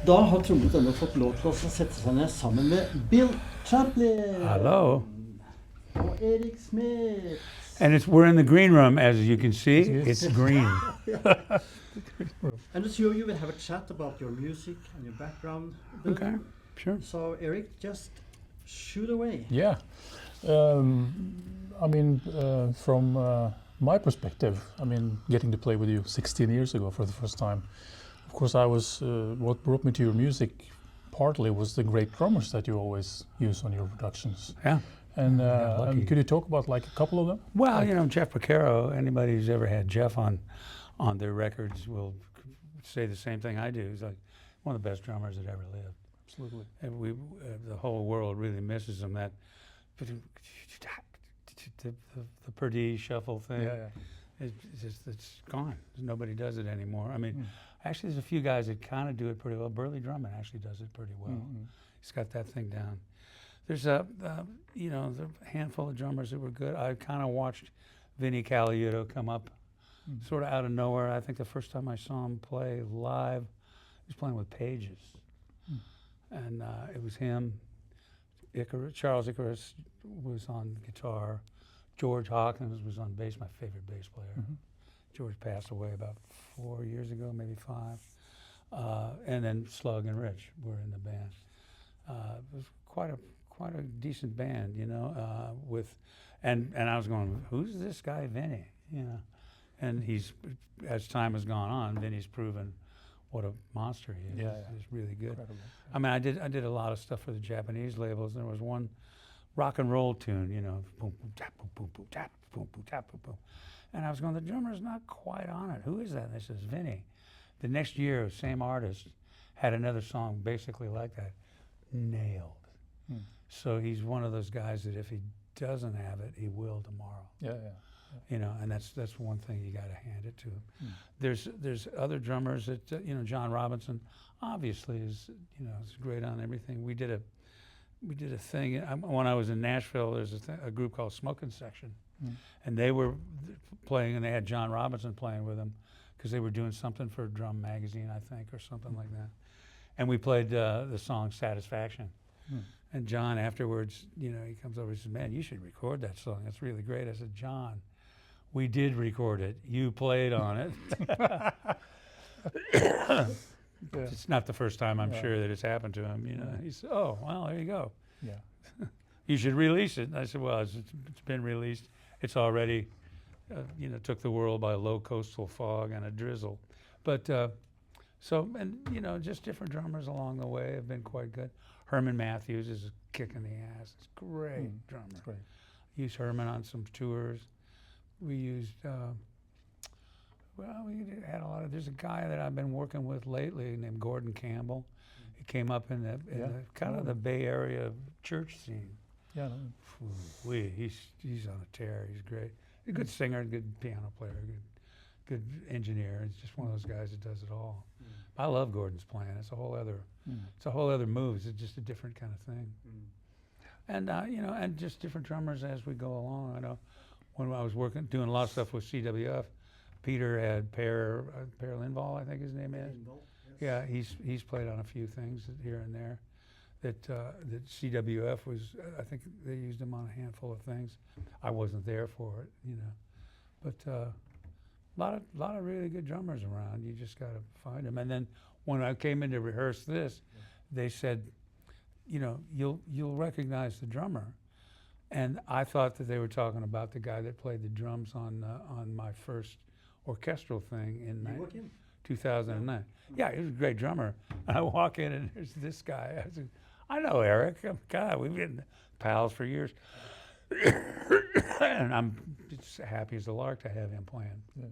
Da har trommene fått lov til å sette seg ned sammen med Bill Champlin. Hello. Og Erik Smith. And we're in the green room, as you can see. It's green. And the two of you will have a chat about your music and your background. Okay, sure. So, Erik, just shoot away. Yeah. I mean, from my perspective, I mean, getting to play with you 16 years ago for the first time, of course, I was, what brought me to your music partly was the great drummers that you always use on your productions. Yeah. And could you talk about like a couple of them? Well, like, you know, Jeff Porcaro, anybody who's ever had Jeff on their records will say the same thing I do. He's like one of the best drummers that ever lived. Absolutely. And the whole world really misses him. That the Purdue shuffle thing. Yeah, yeah. It's gone. Nobody does it anymore. I mean, actually, there's a few guys that kind of do it pretty well. Burleigh Drummond actually does it pretty well. He's got that thing down. There's you know, the handful of drummers that were good. I kind of watched Vinnie Colaiuta come up sort of out of nowhere. I think the first time I saw him play live, he was playing with Pages. And it was him. Charles Icarus was on guitar. George Hawkins was on bass, my favorite bass player. George passed away about 4 years ago, maybe 5. And then Slug and Rich were in the band. It was quite a decent band, you know. And I was going, who's this guy, Vinnie? You know, and he's, as time has gone on, Vinnie's proven what a monster he is. Yeah, He's really good. Incredible. I mean, I did a lot of stuff for the Japanese labels. There was one rock and roll tune, you know, boom boom tap boom boom boom tap boom boom tap boom boom, and I was going, the drummer's not quite on it. Who is that? And they says Vinnie. The next year, same artist had another song basically like that, nailed. So he's one of those guys that if he doesn't have it, he will tomorrow. Yeah. You know, and that's one thing you got to hand it to him. There's other drummers that you know, John Robinson obviously is, you know, is great on everything. We did a thing when I was in Nashville. There's a group called Smoking Section, and they were playing, and they had John Robinson playing with them because they were doing something for Drum Magazine, I think, or something like that. And we played the song Satisfaction. And John afterwards, you know, he comes over and says, man, you should record that song. It's really great. I said, John, we did record it. You played on it. It's not the first time, I'm sure, that it's happened to him. You know, he said, oh, well, there you go. Yeah. You should release it. And I said, well, it's been released. It's already, you know, took the world by a low coastal fog and a drizzle. But so, and you know, just different drummers along the way have been quite good. Herman Matthews is a kick in the ass. It's a great drummer. That's great. Used Herman on some tours. We used, well, we had a lot of, there's a guy that I've been working with lately named Gordon Campbell. He came up in the kind of the Bay Area church scene. Yeah. He's on a tear. He's great. He's a good singer, good piano player, good engineer. It's just one of those guys that does it all. I love Gordon's playing. It's a whole other moves. It's just a different kind of thing. And you know, and just different drummers as we go along. I know when I was doing a lot of stuff with CWF, Peter had Per Lindvall, I think his name is. Yeah, he's played on a few things here and there. That CWF was, I think they used him on a handful of things. I wasn't there for it, you know, but. A lot of really good drummers around. You just got to find them. And then when I came in to rehearse this, they said, you know, you'll recognize the drummer. And I thought that they were talking about the guy that played the drums on my first orchestral thing in 2009. Yeah, he was a great drummer. And I walk in and there's this guy. I said, I know Erik. God, we've been pals for years. And I'm just happy as a lark to have him playing. Yeah.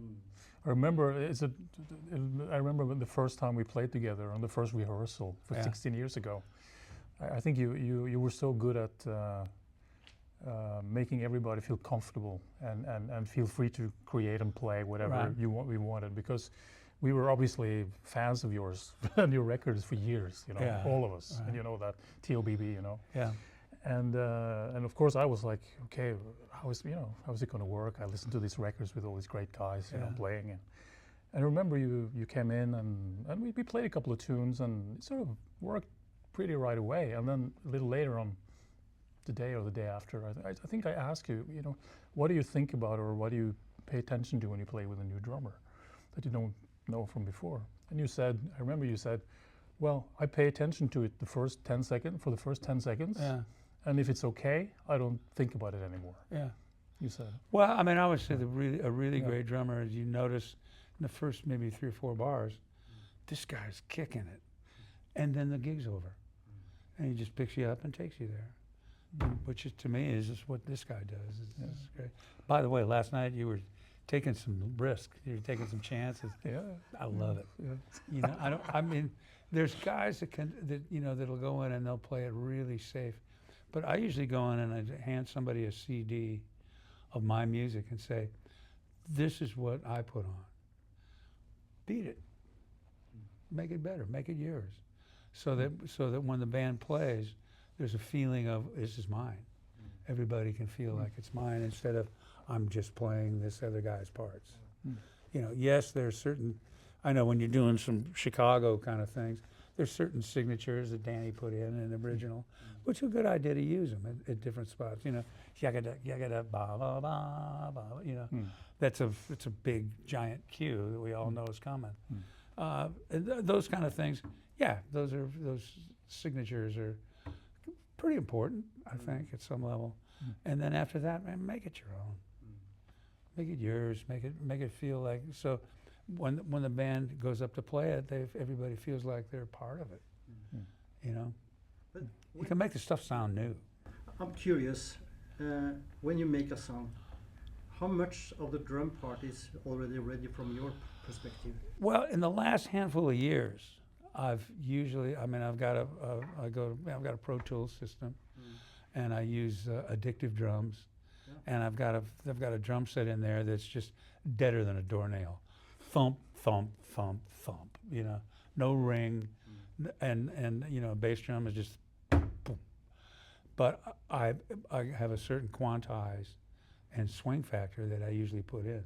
I remember when the first time we played together on the first rehearsal 16 years ago. I think you were so good at making everybody feel comfortable and feel free to create and play whatever we wanted, because we were obviously fans of yours and your records for years, you know, all of us, and you know that TOBB, you know. Yeah. And of course I was like, okay, how is it going to work? I listened to these records with all these great guys, you know, playing, And I remember you came in and we played a couple of tunes and it sort of worked pretty right away. And then a little later on, the day or the day after, I think I asked you, you know, what do you think about or what do you pay attention to when you play with a new drummer that you don't know from before? And you said, I remember you said, well, I pay attention to it for the first 10 seconds. Yeah. And if it's okay, I don't think about it anymore. Yeah. You said. Well, I mean, I would say a really great drummer is you notice in the first maybe 3 or 4 bars, this guy's kicking it. And then the gig's over. And he just picks you up and takes you there. Which is, to me is just what this guy does. It's great. By the way, last night you were taking some risk. You were taking some chances. Yeah. I love it. Yeah. You know, I mean, there's guys that'll go in and they'll play it really safe. But I usually go in and I hand somebody a CD of my music and say, this is what I put on. Beat it. Make it better. Make it yours. So that when the band plays, there's a feeling of, this is mine. Everybody can feel like it's mine instead of, I'm just playing this other guy's parts. You know, yes, there's certain, I know when you're doing some Chicago kind of things, there's certain signatures that Danny put in an original, which are a good idea to use them at different spots. You know, yakada, yakada, ba ba ba ba. You know, it's a big giant cue that we all know is coming. Those kind of things, yeah, those signatures are pretty important, I think, at some level. And then after that, man, make it your own. Make it yours. Make it feel like so. When the band goes up to play it, everybody feels like they're part of it. You know, But you can make the stuff sound new. I'm curious, when you make a song, how much of the drum part is already ready from your perspective? Well, in the last handful of years, I've got a Pro Tools system, and I use addictive drums, and I've got a drum set in there that's just deader than a doornail. Thump, thump, thump, thump, you know, no ring, and you know, bass drum is just boom. But I have a certain quantize and swing factor that I usually put in,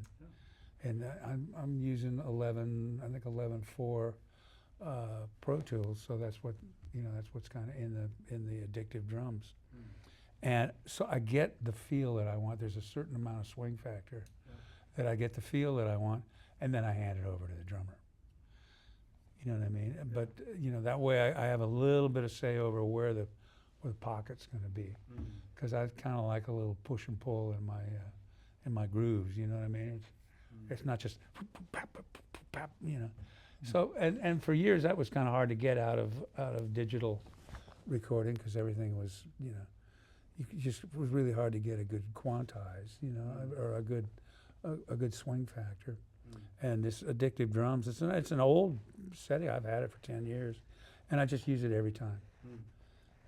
and I'm using 11.4 Pro Tools, so that's what's kind of in the addictive drums, and so I get the feel that I want. There's a certain amount of swing factor that I get the feel that I want. And then I hand it over to the drummer. You know what I mean? But you know, that way I have a little bit of say over where the pocket's going to be, because I kind of like a little push and pull in my grooves. You know what I mean? It's not just you know. So and for years that was kind of hard to get out of digital recording, because everything was, you know, it was really hard to get a good quantize, you know, or a good swing factor. And this addictive drums, it's an old setting. I've had it for 10 years, and I just use it every time.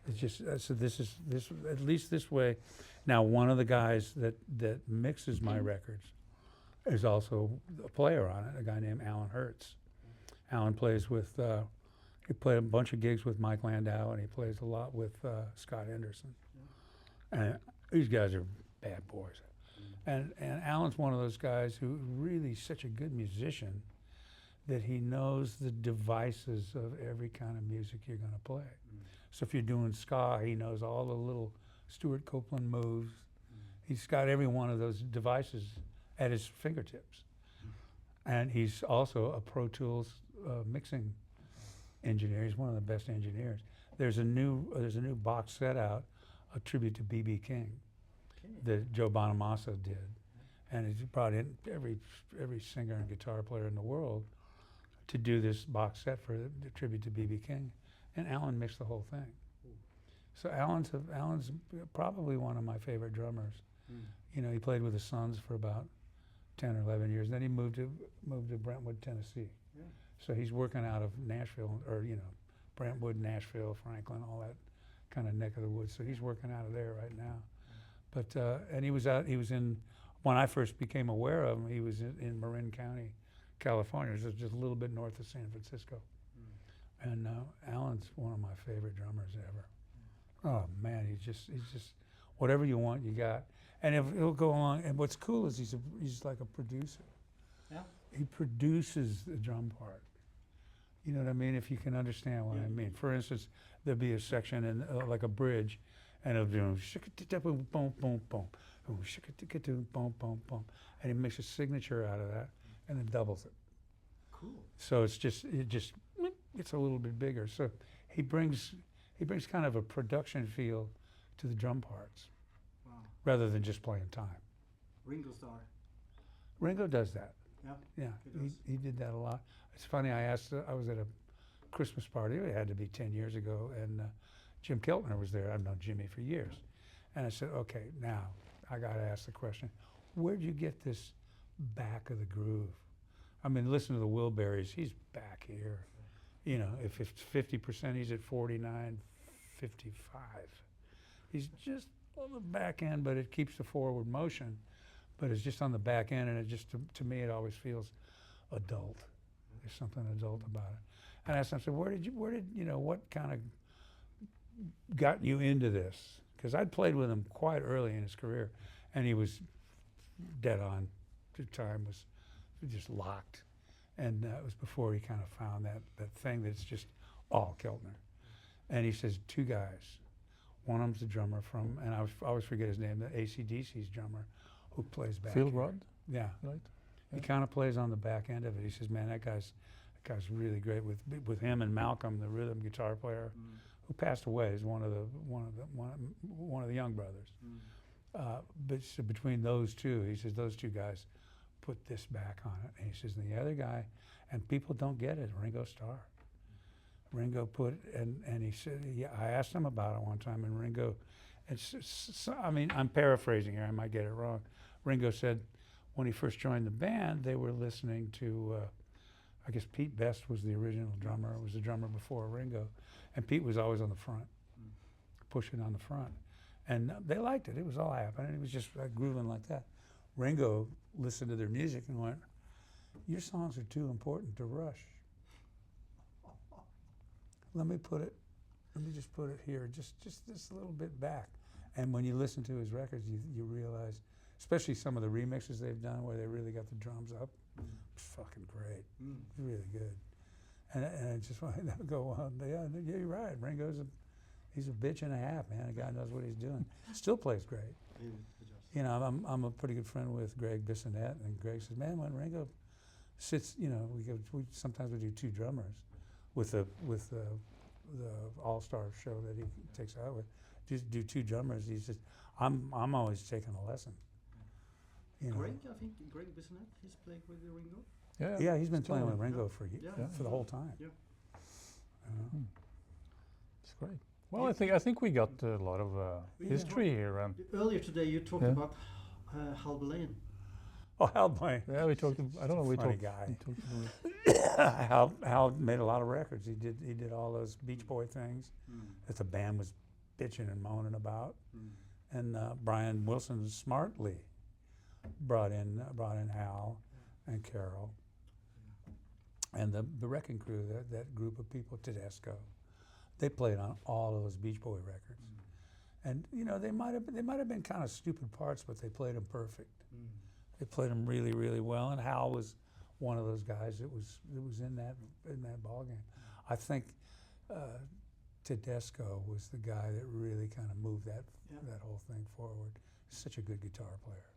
It's just so this at least this way. Now, one of the guys that mixes my records is also a player on it, a guy named Alan Hertz. Alan plays with he played a bunch of gigs with Mike Landau, and he plays a lot with Scott Henderson. And these guys are bad boys. And Alan's one of those guys who really is such a good musician that he knows the devices of every kind of music you're going to play. So if you're doing ska, he knows all the little Stuart Copeland moves. He's got every one of those devices at his fingertips. And he's also a Pro Tools mixing engineer. He's one of the best engineers. There's a new box set out, a tribute to B.B. King, that Joe Bonamassa did, and he brought in every singer and guitar player in the world to do this box set for the tribute to B.B. King, and Alan mixed the whole thing. So Alan's probably one of my favorite drummers. You know, he played with the Suns for about 10 or 11 years, then he moved to Brentwood, Tennessee. So he's working out of Nashville, or you know, Brentwood, Nashville, Franklin, all that kind of neck of the woods. So he's working out of there right now. But and he was in, when I first became aware of him, he was in Marin County, California, which is just a little bit north of San Francisco. And Alan's one of my favorite drummers ever. Oh man, he's just whatever you want, you got. And if he'll go along, and what's cool is he's like a producer. he produces the drum part. You know what I mean? If you can understand what I mean. For instance, there'll be a section in like a bridge, and it'll be boom, boom, boom, boom, boom, boom, boom, and he makes a signature out of that, and then doubles it. Cool. So it's just it's a little bit bigger. So he brings kind of a production feel to the drum parts, Wow. rather than just playing time. Ringo Starr. Ringo does that. Yeah. Yeah, He does. he did that a lot. It's funny, I was at a Christmas party, it had to be 10 years ago, and Jim Keltner was there. I've known Jimmy for years. And I said, okay, now I got to ask the question, where'd you get this back of the groove? I mean, listen to the Wilburys, he's back here. You know, if it's 50%, he's at 49, 55. He's just on the back end, but it keeps the forward motion. But it's just on the back end, and it just, to me, it always feels adult. There's something adult about it. And I asked him, I said, where did you know, what kind of got you into this? Because I'd played with him quite early in his career, and he was dead on. The time was just locked. And it was before he kind of found that thing that's just all Keltner. And he says, two guys. One of them's the drummer from, and I always forget his name, the AC/DC's drummer, who plays back Phil here. Rudd, Yeah. right? He kind of plays on the back end of it. He says, man, that guy's really great. With him and Malcolm, the rhythm guitar player, who passed away, is one of the young brothers. But so between those two, he says, those two guys put this back on it. And he says, and the other guy, and people don't get it, Ringo Starr. Ringo put, and he said, yeah, I asked him about it one time, and Ringo, I mean, I'm paraphrasing here, I might get it wrong. Ringo said when he first joined the band, they were listening to, I guess Pete Best was the original drummer, was the drummer before Ringo, and Pete was always on the front, pushing on the front. And they liked it, it was all happening, it was just grooving like that. Ringo listened to their music and went, your songs are too important to rush. Let me just put it here, just this little bit back. And when you listen to his records, you realize, especially some of the remixes they've done where they really got the drums up, it's fucking great, really good. And I just want to go on, yeah, you're right, he's a bitch and a half, man, the guy knows what he's doing. Still plays great. You know, I'm a pretty good friend with Greg Bissonette, and Greg says, man, when Ringo sits, you know, sometimes we do two drummers with the All-Star show that he takes out with, just do two drummers. He says, I'm always taking a lesson. You know? Greg, I think Greg Bissonette, he's played with the Ringo. Yeah, he's been still playing on. with Ringo for the whole time. Yeah. It's great. Well, I think we got a lot of history here. Earlier today, you talked about Hal Blaine. Oh, Hal Blaine. Yeah, we talked. I don't know. We Funny talked. guy. We talked Hal made a lot of records. He did all those Beach Boy things that the band was bitching and moaning about. And Brian Wilson smartly brought in Hal and Carol and the Wrecking Crew, that group of people, Tedesco. They played on all of those Beach Boy records. And you know, they might have been kind of stupid parts, but they played them perfect. They played them really, really well, and Hal was one of those guys that was in that ball game. I think Tedesco was the guy that really kind of moved that whole thing forward. Such a good guitar player,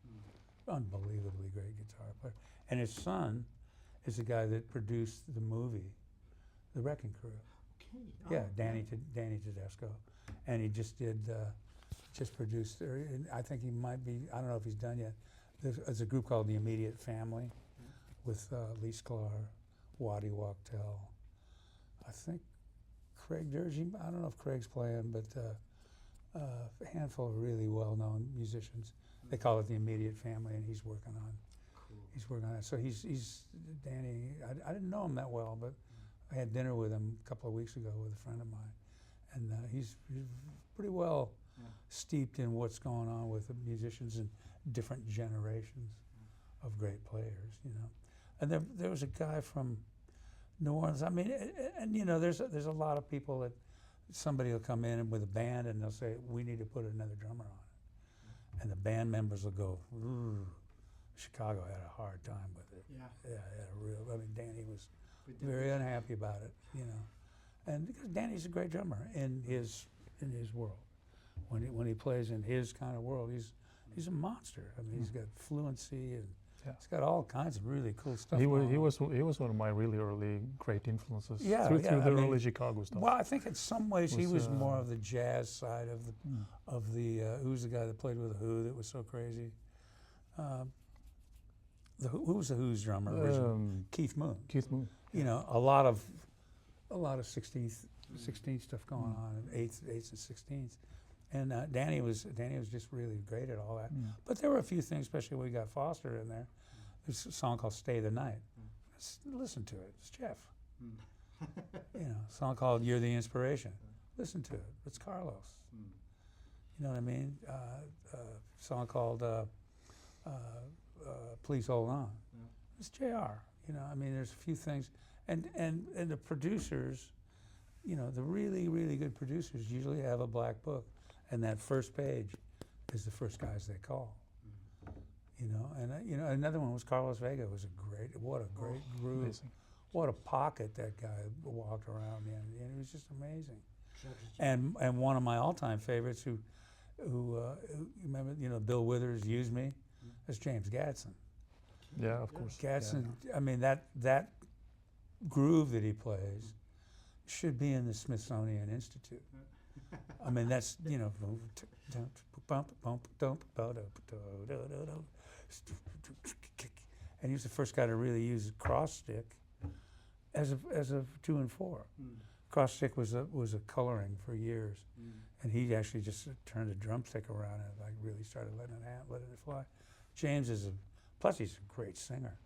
unbelievably great guitar player. And his son is the guy that produced the movie, The Wrecking Crew. Okay. Yeah, Danny Tedesco, and he just produced. And I think he might be. I don't know if he's done yet. There's a group called The Immediate Family, with Lee Sklar, Waddy Wachtel. I think Craig Durgee. I don't know if Craig's playing, but a handful of really well-known musicians. They call it The Immediate Family, and he's working on. Cool. He's working on it. So he's Danny. I didn't know him that well, but I had dinner with him a couple of weeks ago with a friend of mine, and he's pretty well steeped in what's going on with the musicians and different generations of great players, you know. And there was a guy from New Orleans. I mean, and you know, there's a lot of people that somebody will come in with a band and they'll say, we need to put another drummer on it, and the band members will go, ooh, Chicago had a hard time with it. Yeah. Yeah, had a real. I mean, Danny was We did very this. unhappy about it, you know, and because Danny's a great drummer in his world. When he plays in his kind of world, he's a monster. I mean, he's got fluency and he's got all kinds of really cool stuff. He going was on. one of my really early great influences. Yeah, through yeah, the I mean, early Chicago stuff. Well, I think in some ways he Was, was more of the jazz side of the who's the guy that played with the Who that was so crazy. Who was the Who's drummer originally? Keith Moon. Keith Moon. You know, a lot of 16th stuff going on, and 8ths and 16ths. And Danny was just really great at all that. But there were a few things, especially when we got Foster in there. There's a song called "Stay the Night." Listen to it. It's Jeff. You know, a song called "You're the Inspiration." Listen to it. It's Carlos. You know what I mean? Song called "Please Hold On." It's JR. You know, I mean, there's a few things, and the producers, you know, the really, really good producers usually have a black book, and that first page is the first guys they call. You know, and you know, another one was Carlos Vega. Was what a great groove, Amazing. what a pocket that guy walked around in, and it was just amazing. And one of my all-time favorites, who remember, you know, Bill Withers Used Me, that's James Gadson. Yeah, of course. Gadson, I mean, that groove that he plays should be in the Smithsonian Institute. I mean, that's, you know, and he was the first guy to really use cross stick as a 2 and 4. Cross stick was a coloring for years, and he actually just turned a drumstick around and like really started letting it fly. James plus he's a great singer.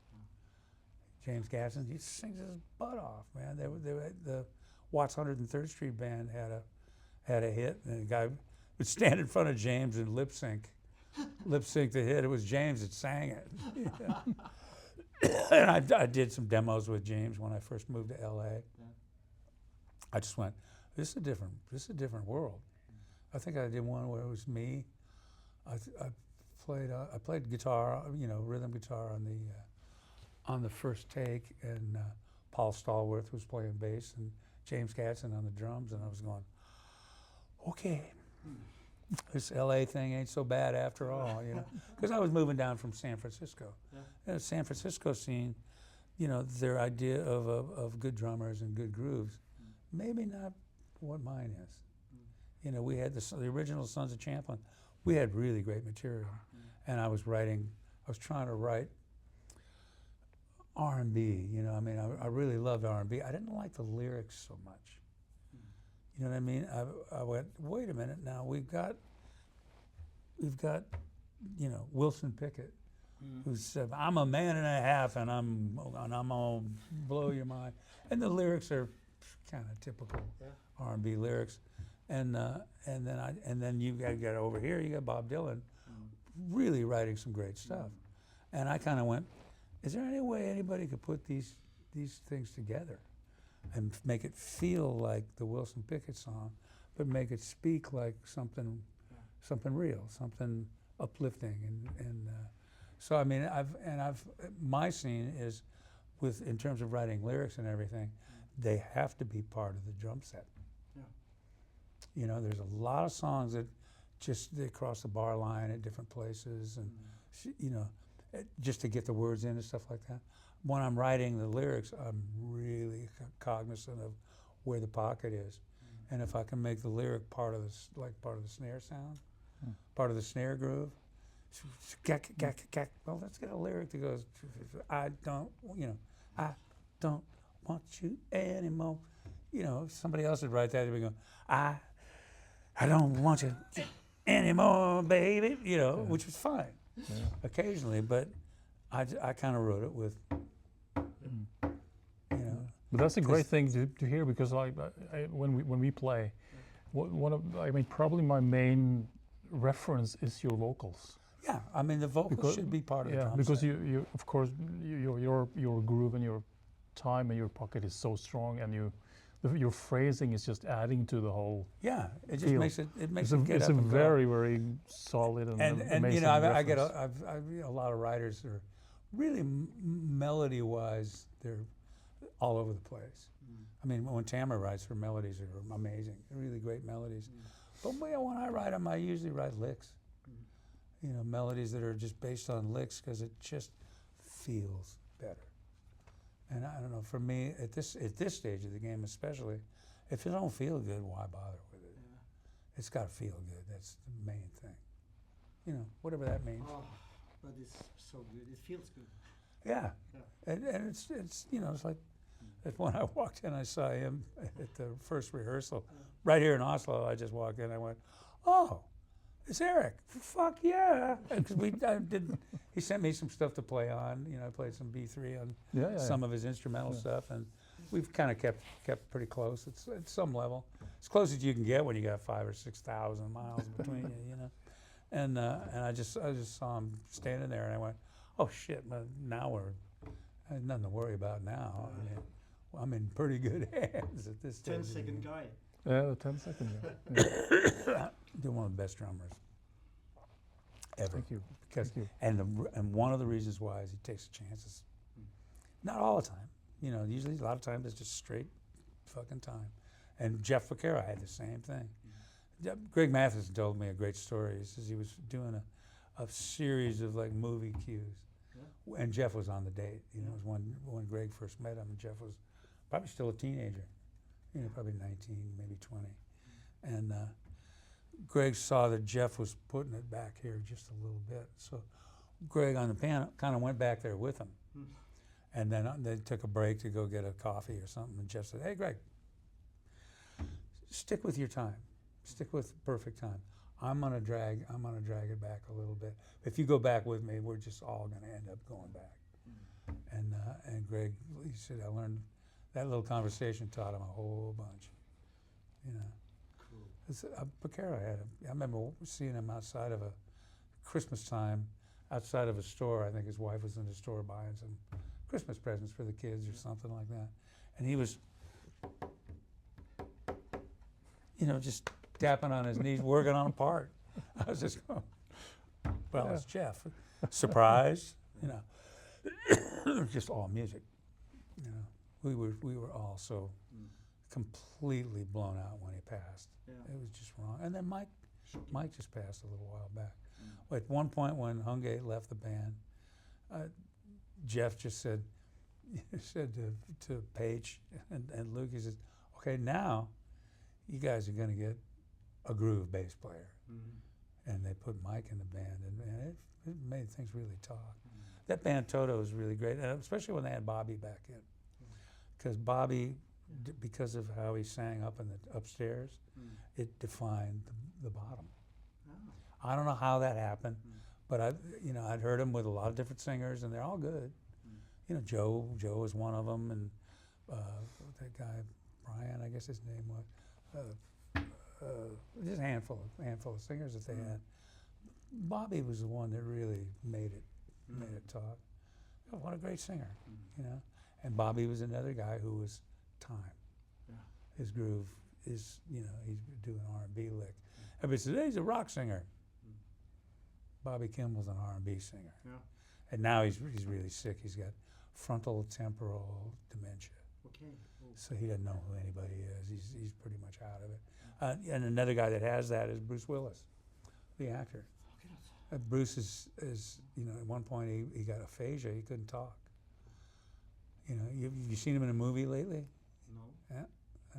James Gadson, he sings his butt off, man. The Watts 103rd Street Band had a hit, and the guy would stand in front of James and lip sync the hit. It was James that sang it. And I did some demos with James when I first moved to LA. I just went, this is a different world. I think I did one where it was me. I played guitar, you know, rhythm guitar on the first take, and Paul Stallworth was playing bass, and James Gadson on the drums, and I was going, okay, this LA thing ain't so bad after all, you know, because I was moving down from San Francisco. And the San Francisco scene, you know, their idea of good drummers and good grooves, maybe not what mine is. You know, we had the original Sons of Champlin. We had really great material, and I was trying to write R&B. You know, I mean, I really loved R&B. I didn't like the lyrics so much. You know what I mean? I went, wait a minute now. We've got, you know, Wilson Pickett, who said, "I'm a man and a half, and I'm gonna blow your mind." And the lyrics are kind of typical R&B lyrics. And then you got over here, you got Bob Dylan, really writing some great stuff. And I kind of went, is there any way anybody could put these things together and make it feel like the Wilson Pickett song, but make it speak like something real, something uplifting, and so I mean, my scene is in terms of writing lyrics and everything, they have to be part of the drum set. You know, there's a lot of songs that they cross the bar line at different places, and you know, just to get the words in and stuff like that. When I'm writing the lyrics, I'm really cognizant of where the pocket is, and if I can make the lyric part of the snare sound, part of the snare groove. Well, let's get a lyric that goes, I don't want you anymore. You know, if somebody else would write that, they'd be going, I don't want you anymore, baby. You know, which was fine occasionally, but I kind of wrote it with, you know. But that's a great thing to hear, because when we play, probably my main reference is your vocals. Yeah, I mean the vocals should be part of the drum because set. you of course your groove and your time and your pocket is so strong, and your phrasing is just adding to the whole. Yeah, it just feel. makes it It's it a, get it's up a and go. very, very solid and amazing you know, I get reference. a lot of writers that are really melody-wise, they're all over the place. I mean, when Tamara writes, her melodies are amazing, really great melodies. But when I write them, I usually write licks. You know, melodies that are just based on licks because it just feels better. And I don't know, for me, at this stage of the game especially, if it don't feel good, why bother with it? Yeah. It's got to feel good. That's the main thing. You know, whatever that means. Oh, but it's so good. It feels good. Yeah. Yeah. And it's you know, it's like when I walked in, I saw him at the first rehearsal right here in Oslo. I just walked in, I went, oh, it's Erik. Fuck yeah. Because he sent me some stuff to play on. You know, I played some B3 on some of his instrumental stuff, and we've kind of kept pretty close. It's at some level, as close as you can get when you got 5,000 or 6,000 miles between you. You know, and I just saw him standing there, and I went, oh shit. But now I have nothing to worry about now. I mean, I'm in pretty good hands at this stage. 10-second guy. Yeah, the 10 second. Yeah. They're one of the best drummers ever. Thank you. Because Thank you. and one of the reasons why is he takes chances. Not all the time. You know, usually a lot of times it's just straight fucking time. And Jeff Porcaro had the same thing. Greg Matheson told me a great story. He says he was doing a series of like movie cues. Yeah. And Jeff was on the date. You know, it was when Greg first met him, and Jeff was probably still a teenager. You know, probably 19, maybe 20. And Greg saw that Jeff was putting it back here just a little bit. So Greg on the piano kind of went back there with him. And then they took a break to go get a coffee or something. And Jeff said, hey, Greg, stick with your time. Stick with perfect time. I'm gonna drag it back a little bit. If you go back with me, we're just all gonna end up going back. And Greg, he said, I learned that little conversation taught him a whole bunch. You know. Cool. Porcaro I remember seeing him outside of a Christmas time, outside of a store. I think his wife was in the store buying some Christmas presents for the kids or something like that. And he was, you know, just tapping on his knees, working on a part. I was just going, well, it's Jeff. Surprise, you know. Just all music, you know. We were all so completely blown out when he passed. Yeah. It was just wrong. And then Mike just passed a little while back. At one point when Hungate left the band, Jeff just said to Paige and Luke, he says, okay, now you guys are going to get a groove bass player. And they put Mike in the band, and it made things really talk. That band Toto was really great, and especially when they had Bobby back in. Because Bobby, because of how he sang up in the upstairs, it defined the bottom. Oh. I don't know how that happened, but I'd heard him with a lot of different singers, and they're all good. You know, Joe was one of them, and that guy Brian, I guess his name was. Just a handful of singers that they had. Bobby was the one that really made it talk. Oh, what a great singer, you know. And Bobby was another guy who was time. Yeah. His groove is, you know, he's doing R&B lick. Everybody says, hey, he's a rock singer. Bobby Kimball's an R&B singer. Yeah. And now he's really sick. He's got frontal temporal dementia. Okay. So he doesn't know who anybody is. He's pretty much out of it. And another guy that has that is Bruce Willis, the actor. Bruce is, you know, at one point he got aphasia. He couldn't talk. You know, you seen him in a movie lately? No. Yeah,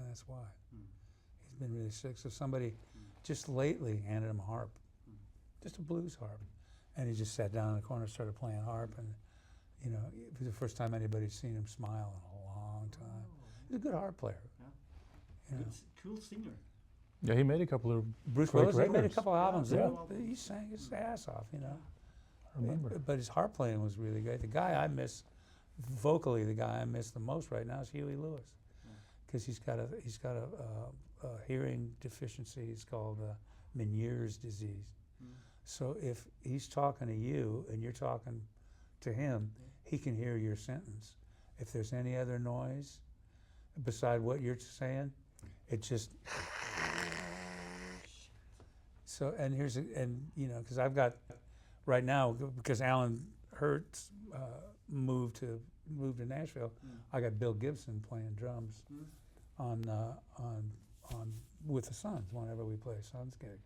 that's why. He's been really sick. So somebody just lately handed him a harp, just a blues harp, and he just sat down in the corner and started playing harp. And you know, it was the first time anybody'd seen him smile in a long time. He's a good harp player. Yeah. You know. Cool singer. Yeah, he made a couple of Bruce Willis. He made a couple of albums. Yeah. He sang his ass off. You know. I remember. But his harp playing was really great. The guy I miss. Vocally, the guy I miss the most right now is Huey Lewis, because he's got a hearing deficiency. It's called Meniere's disease. So if he's talking to you and you're talking to him, he can hear your sentence. If there's any other noise, beside what you're saying, it just. So and you know, because I've got right now, because Alan Hertz moved to Nashville, I got Bill Gibson playing drums on with the Sons whenever we play a Sons gig,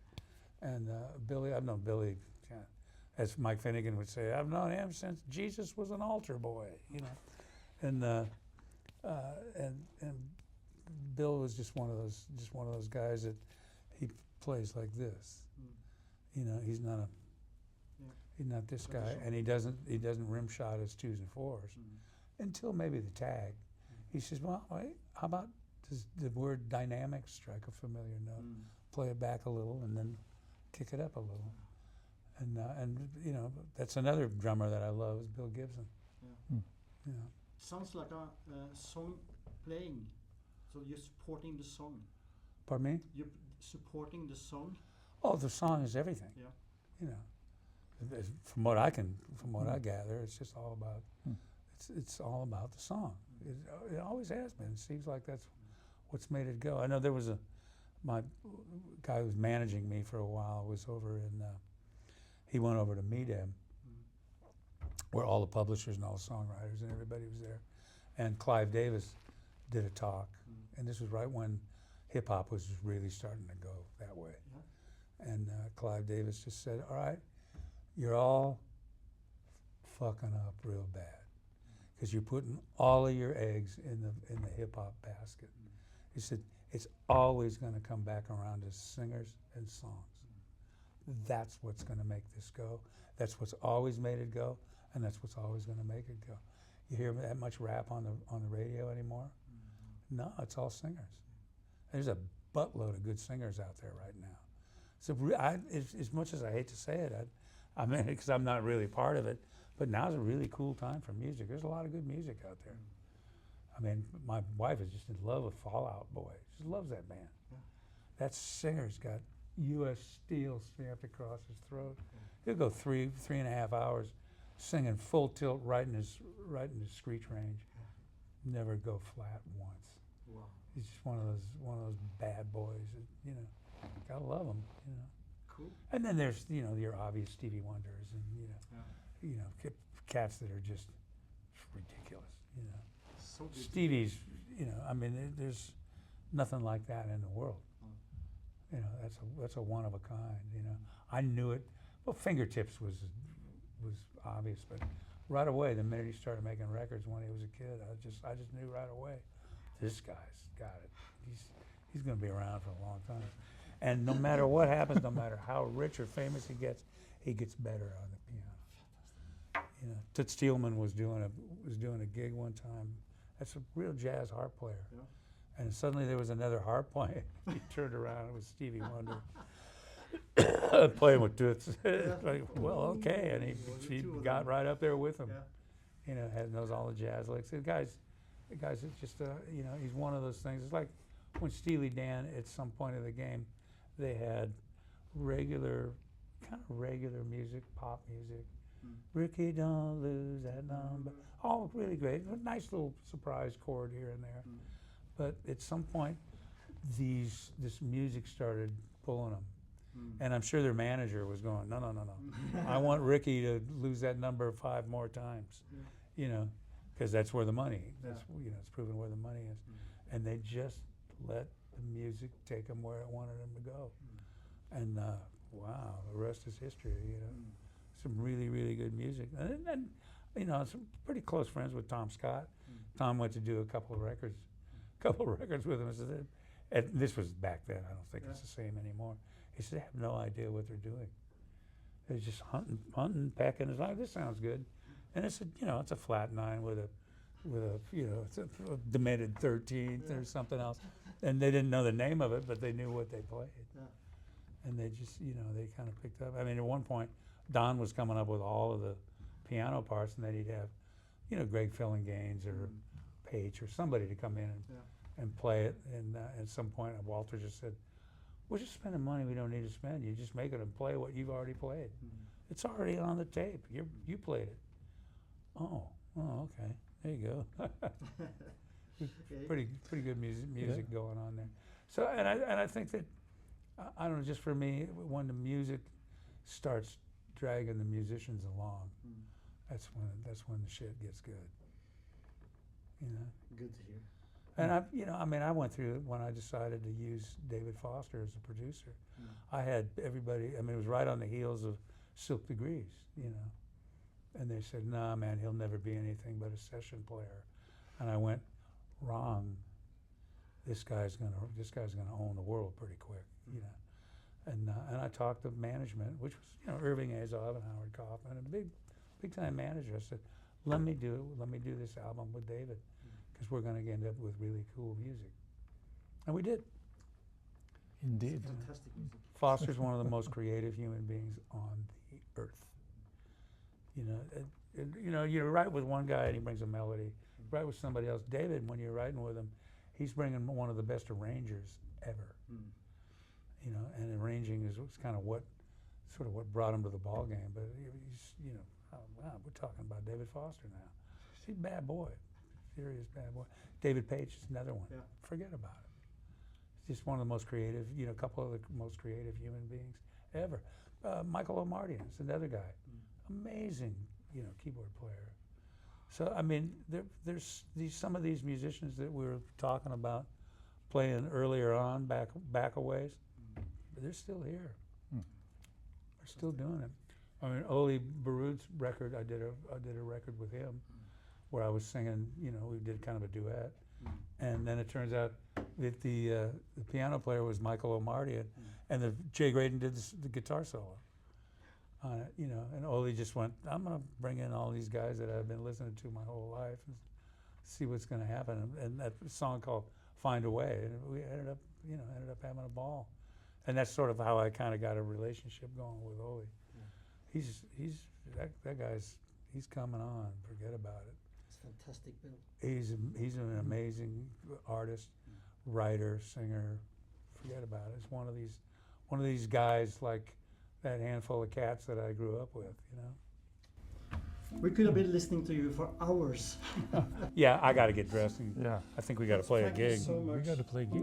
and Billy, I've known Billy, as Mike Finnegan would say, I've known him since Jesus was an altar boy, you know, and Bill was just one of those guys that he plays like this, you know, he's not this guy, and he doesn't rim shot his 2s and 4s until maybe the tag. He says, well, wait, how about does the word dynamic strike a familiar note? Play it back a little and then kick it up a little. And you know, that's another drummer that I love is Bill Gibson. Yeah. You know. Sounds like a song playing. So you're supporting the song. Pardon me? You're supporting the song. Oh, the song is everything. Yeah. You know, from what I gather, it's just all about. It's all about the song. It always has been. It seems like that's what's made it go. I know there was my guy who was managing me for a while was over in. He went over to meet him, where all the publishers and all the songwriters and everybody was there, and Clive Davis did a talk, and this was right when hip hop was really starting to go that way, and Clive Davis just said, "All right, you're all fucking up real bad, because you're putting all of your eggs in the hip hop basket." He said, "It's always going to come back around to singers and songs. That's what's going to make this go. That's what's always made it go, and that's what's always going to make it go. You hear that much rap on the radio anymore? No, it's all singers. There's a buttload of good singers out there right now. So as much as I hate to say it, I mean, because I'm not really part of it, but now's a really cool time for music. There's a lot of good music out there. I mean, my wife is just in love with Fall Out Boy. She loves that band. That singer's got U.S. Steel stamped across his throat. He'll go 3.5 hours singing full tilt right in his screech range. Never go flat once. Wow. He's just one of those bad boys. That, you know, gotta love him. You know. Cool. And then there's your obvious Stevie Wonders and cats that are just ridiculous. You know. So good. Stevie's. I mean, there's nothing like that in the world. You know, that's a one of a kind. You know, I knew it. Well, Fingertips was obvious, but right away, the minute he started making records when he was a kid, I just knew right away, this guy's got it. He's going to be around for a long time. And no matter what happens, no matter how rich or famous he gets better on the piano. You know, Toots Thielman was doing a gig one time. That's a real jazz harp player. Yeah. And suddenly there was another harp playing. He turned around, it was Stevie Wonder. Playing with Toots. Like, well, okay. And he got right up there with him. Yeah. You know, knows all the jazz licks. The guy's just, he's one of those things. It's like when Steely Dan, at some point of the game, they had regular music, pop music. Ricky, don't lose that number. All really great. A nice little surprise chord here and there. But at some point, this music started pulling them. And I'm sure their manager was going, no. I want Ricky to lose that number 5 more times, because that's where the money, it's proven where the money is. And they just let the music take them where it wanted them to go. And wow, the rest is history, Some really, really good music. And some pretty close friends with Tom Scott. Tom went to do a couple of records with him. And this was back then. I don't think it's the same anymore. He said, "I have no idea what they're doing. They're just hunting, pecking. It's like, this sounds good." And it's a flat 9 with it's a demented 13th or something else. And they didn't know the name of it, but they knew what they played. Yeah. And they just, they kind of picked up. I mean, at one point, Don was coming up with all of the piano parts, and then he'd have, Greg Fillinganes or Page or somebody to come in and play it. And at some point, Walter just said, "We're just spending money we don't need to spend. You just make it and play what you've already played. It's already on the tape. You played it." Oh, okay. There you go. Pretty good music going on there. So and I think that I don't know, just for me, when the music starts dragging the musicians along, that's when the shit gets good. You know. Good to hear. And I went through it when I decided to use David Foster as a producer. I had everybody. I mean, it was right on the heels of Silk Degrees, you know, and they said, "Nah, man, he'll never be anything but a session player." And I went, "Wrong. This guy's gonna own the world pretty quick, you know." And I talked to management, which was Irving Azov and Howard Kaufman, a big time manager. I said, "Let me do this album with David, because we're going to end up with really cool music," and we did. Indeed. Fantastic music. Foster's one of the most creative human beings on the earth. You know, you write with one guy and he brings a melody. You write with somebody else. David, when you're writing with him, he's bringing one of the best arrangers ever. You know, and arranging is kind of what brought him to the ball game. But he's, wow, we're talking about David Foster now. He's a bad boy, serious bad boy. David Page is another one. Yeah. Forget about it. He's just one of the most creative, a couple of the most creative human beings ever. Michael O'Mardian is another guy, amazing, keyboard player. So I mean, there's some of these musicians that we were talking about playing earlier on, back a ways. But they're still here. They're still doing it. I mean, Oli Barud's record, I did a record with him where I was singing, we did kind of a duet. And then it turns out that the piano player was Michael O'Mardian, and Jay Graydon did the guitar solo on it, and Oli just went, "I'm going to bring in all these guys that I've been listening to my whole life and see what's going to happen." And that song called "Find a Way," and we ended up having a ball. And that's sort of how I kind of got a relationship going with Oli. That guy's coming on. Forget about it. It's fantastic, Bill. He's an amazing artist, writer, singer. Forget about it. It's one of these guys like that handful of cats that I grew up with. We could have been listening to you for hours. Yeah, I got to get dressed. And Yeah. I think we got to play a Thank you gig. so much. We got to play a gig.